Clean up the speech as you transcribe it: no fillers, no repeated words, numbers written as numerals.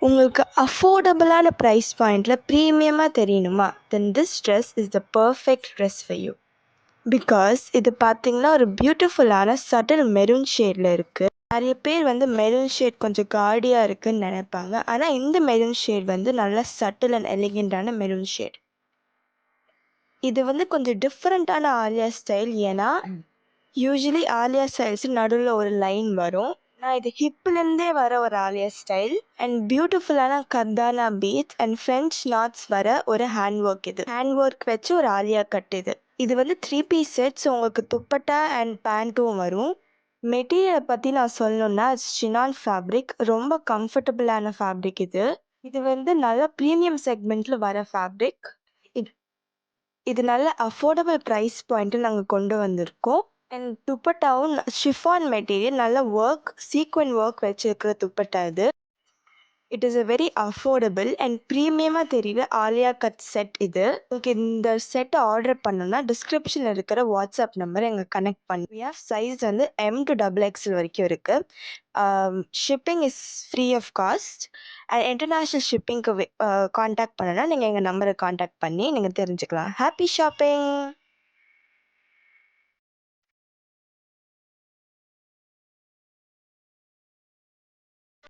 உங்களுக்கு அஃபோர்டபுளான ப்ரைஸ் பாயிண்டில் ப்ரீமியமாக தெரியணுமா? Then this dress is the perfect dress for you. Because இது பார்த்தீங்கன்னா ஒரு பியூட்டிஃபுல்லான சட்டில் மெரூன் ஷேடில் இருக்குது. நிறைய பேர் வந்து மெரூன் ஷேட் கொஞ்சம் காடியாக இருக்குன்னு நினைப்பாங்க. ஆனால் இந்த மெரூன் ஷேட் வந்து நல்லா சட்டில் அண்ட் எலிகெண்ட்டான மெரூன் ஷேட். இது வந்து கொஞ்சம் டிஃப்ரெண்ட்டான ஆலியா ஸ்டைல். ஏன்னா யூஸ்வலி ஆலியா ஸ்டைல்ஸ் நடுவில் ஒரு லைன் வரும். நான் இது ஹிப்லேருந்தே வர ஒரு ஆலியா ஸ்டைல் அண்ட் பியூட்டிஃபுல்லான கர்தானா பீட்ஸ் அண்ட் ஃப்ரெஞ்ச் நாட்ஸ் வர ஒரு ஹேண்ட் ஒர்க். இது ஹேண்ட் ஒர்க் வச்சு ஒரு ஆலியா கட். இது வந்து 3 பீஸ் செட்ஸ். உங்களுக்கு துப்பட்டா அண்ட் பேண்ட்டும் வரும். மெட்டீரியலை பற்றி நான் சொல்லணுன்னா சினான் ஃபேப்ரிக் ரொம்ப கம்ஃபர்டபுளான ஃபேப்ரிக். இது வந்து நல்ல ப்ரீமியம் செக்மெண்ட்டில் வர ஃபேப்ரிக். இது இது நல்ல அஃபோர்டபுள் ப்ரைஸ் பாயிண்ட்டு நாங்கள் கொண்டு வந்திருக்கோம். அண்ட் துப்பட்டாவும் ஷிஃபான் மெட்டீரியல் நல்ல ஒர்க் சீக்வெண்ட் ஒர்க் வச்சுருக்கிற துப்பட்டா இது. It is a very affordable and ப்ரீமியமாக தெரியுற ஆலியா கட் செட் இது. உங்களுக்கு இந்த செட்டை ஆர்டர் பண்ணணும்னா டிஸ்கிரிப்ஷனில் இருக்கிற வாட்ஸ்அப் நம்பரை எங்கள் கனெக்ட் பண்ணுவியா. சைஸ் வந்து M to XXL வரைக்கும் இருக்குது. Shipping is free of cost. And international ஷிப்பிங்க்கு காண்டாக்ட் பண்ணனா நீங்கள் எங்கள் நம்பரை காண்டாக்ட் பண்ணி நீங்கள் தெரிஞ்சுக்கலாம். Happy shopping.